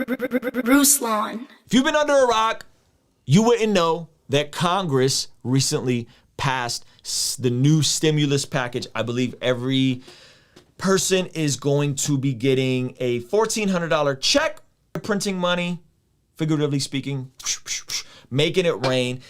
Ruslan. If you've been under a rock, you wouldn't know that Congress recently passed the new stimulus package. I believe every person is going to be getting a $1,400 check, printing money, figuratively speaking, making it rain.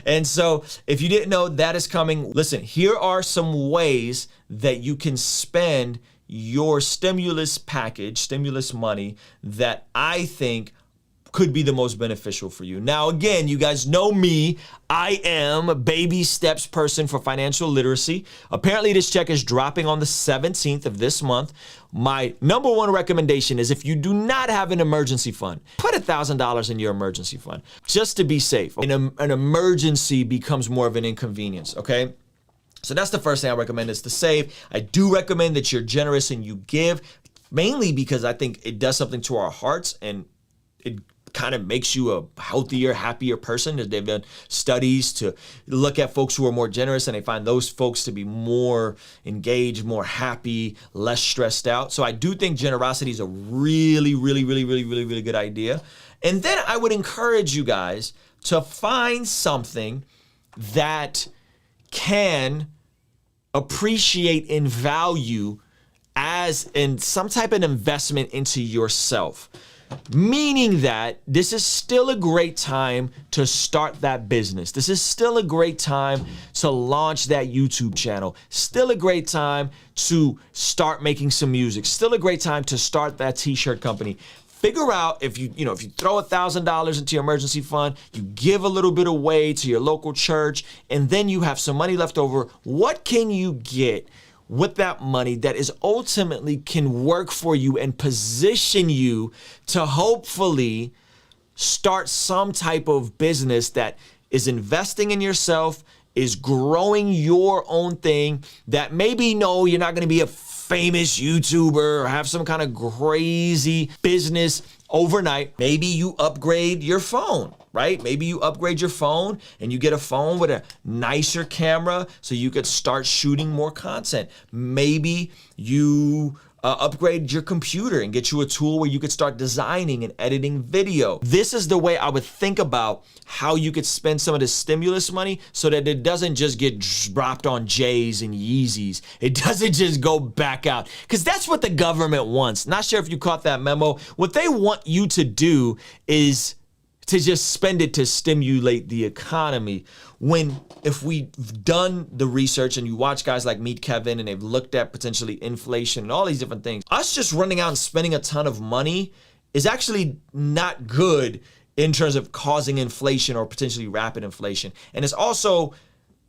And so if you didn't know that is coming, listen, here are some ways that you can spend your stimulus package, stimulus money, that I think could be the most beneficial for you. Now, again, you guys know me. I am a baby steps person for financial literacy. Apparently, this check is dropping on the 17th of this month. My number one recommendation is if you do not have an emergency fund, put $1,000 in your emergency fund just to be safe. An emergency becomes more of an inconvenience, okay? So that's the first thing I recommend is to save. I do recommend that you're generous and you give, mainly because I think it does something to our hearts and it kind of makes you a healthier, happier person. They've done studies to look at folks who are more generous and they find those folks to be more engaged, more happy, less stressed out. So I do think generosity is a really good idea. And then I would encourage you guys to find something that can appreciate in value as in some type of investment into yourself. Meaning that this is still a great time to start that business. This is still a great time to launch that YouTube channel. Still a great time to start making some music. Still a great time to start that t-shirt company. Figure out if you throw $1,000 into your emergency fund, you give a little bit away to your local church, and then you have some money left over. What can you get with that money that is ultimately can work for you and position you to hopefully start some type of business that is investing in yourself, is growing your own thing, that maybe no, you're not gonna be a famous YouTuber or have some kind of crazy business overnight. Maybe you upgrade your phone, right? Maybe you upgrade your phone and you get a phone with a nicer camera so you could start shooting more content. Maybe you upgrade your computer and get you a tool where you could start designing and editing video. This is the way I would think about how you could spend some of the stimulus money so that it doesn't just get dropped on J's and Yeezys. It doesn't just go back out, because that's what the government wants. Not sure if you caught that memo. What they want you to do is to just spend it to stimulate the economy. When if we've done the research and you watch guys like Meet Kevin and they've looked at potentially inflation and all these different things, us just running out and spending a ton of money is actually not good in terms of causing inflation or potentially rapid inflation. And it's also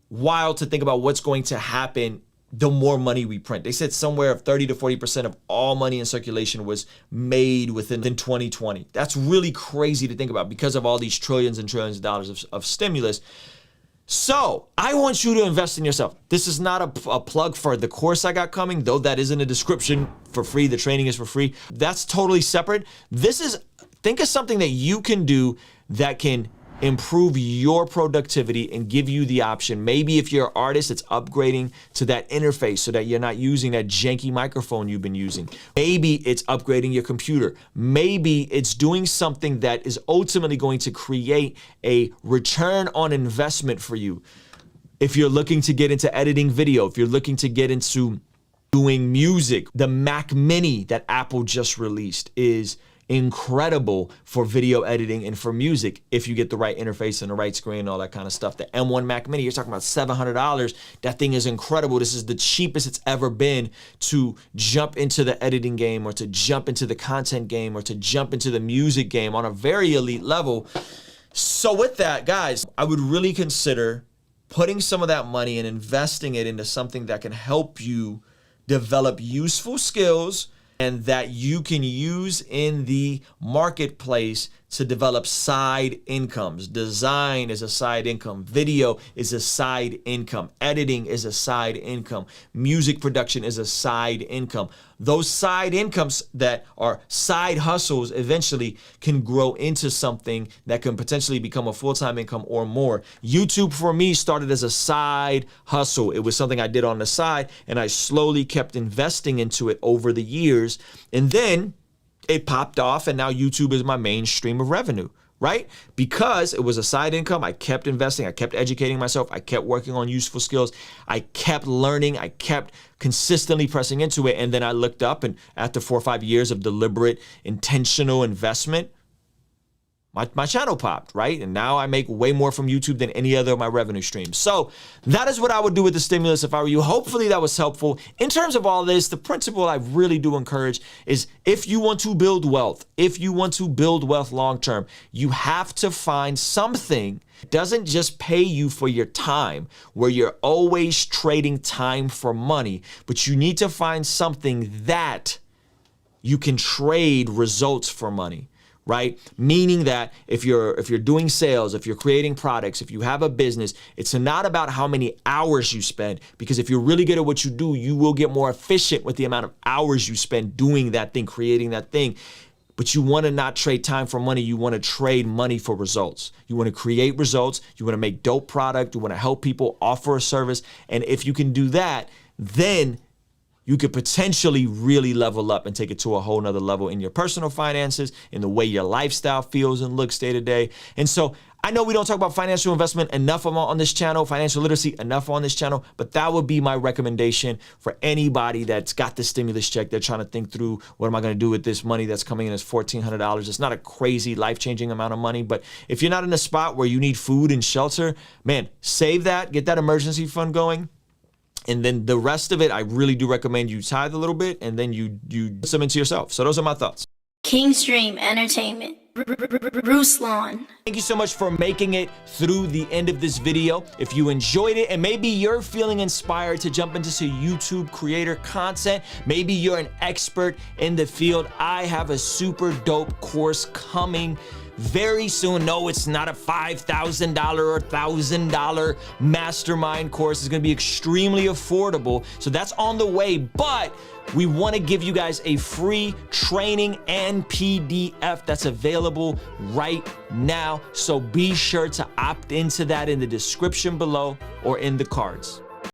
wild to think about what's going to happen the more money we print. They said somewhere of 30 to 40% of all money in circulation was made within 2020. That's really crazy to think about because of all these trillions and trillions of dollars of stimulus. So I want you to invest in yourself. This is not a plug for the course I got coming, though that is in the description for free. The training is for free. That's totally separate. Think of something that you can do that can improve your productivity and give you the option. Maybe if you're an artist, it's upgrading to that interface so that you're not using that janky microphone you've been using. Maybe it's upgrading your computer. Maybe it's doing something that is ultimately going to create a return on investment for you. If you're looking to get into editing video, if you're looking to get into doing music, the Mac Mini that Apple just released is incredible for video editing and for music if you get the right interface and the right screen and all that kind of stuff. The M1 Mac Mini, you're talking about $700. That thing is incredible. This is the cheapest it's ever been to jump into the editing game or to jump into the content game or to jump into the music game on a very elite level. So with that, guys, I would really consider putting some of that money and investing it into something that can help you develop useful skills and that you can use in the marketplace to develop side incomes. Design is a side income. Video is a side income. Editing is a side income. Music production is a side income. Those side incomes that are side hustles eventually can grow into something that can potentially become a full-time income or more. YouTube for me started as a side hustle. It was something I did on the side and I slowly kept investing into it over the years. And then it popped off, and now YouTube is my main stream of revenue, right? Because it was a side income. I kept investing. I kept educating myself. I kept working on useful skills. I kept learning. I kept consistently pressing into it. And then I looked up, and after 4 or 5 years of deliberate, intentional investment, my channel popped, right? And now I make way more from YouTube than any other of my revenue streams. So that is what I would do with the stimulus if I were you. Hopefully that was helpful. In terms of all this, the principle I really do encourage is if you want to build wealth, long term, you have to find something that doesn't just pay you for your time, where you're always trading time for money, but you need to find something that you can trade results for money. Right? Meaning that if you're doing sales, if you're creating products, if you have a business, it's not about how many hours you spend, because if you're really good at what you do, you will get more efficient with the amount of hours you spend doing that thing, creating that thing. But you want to not trade time for money. You want to trade money for results. You want to create results. You want to make dope product. You want to help people, offer a service. And if you can do that, then you could potentially really level up and take it to a whole nother level in your personal finances, in the way your lifestyle feels and looks day to day. And so I know we don't talk about financial investment enough on this channel, financial literacy enough on this channel, but that would be my recommendation for anybody that's got the stimulus check. They're trying to think through, what am I going to do with this money that's coming in as $1,400? It's not a crazy life-changing amount of money, but if you're not in a spot where you need food and shelter, man, save that, get that emergency fund going. And then the rest of it, I really do recommend you tithe a little bit, and then you put some into yourself. So those are my thoughts. Kingstream Entertainment. Ruslan. Thank you so much for making it through the end of this video. If you enjoyed it and maybe you're feeling inspired to jump into some YouTube creator content, maybe you're an expert in the field, I have a super dope course coming very soon. No, it's not a $5,000 or $1,000 mastermind course. It's going to be extremely affordable. So that's on the way, but we want to give you guys a free training and PDF that's available right now. So be sure to opt into that in the description below or in the cards.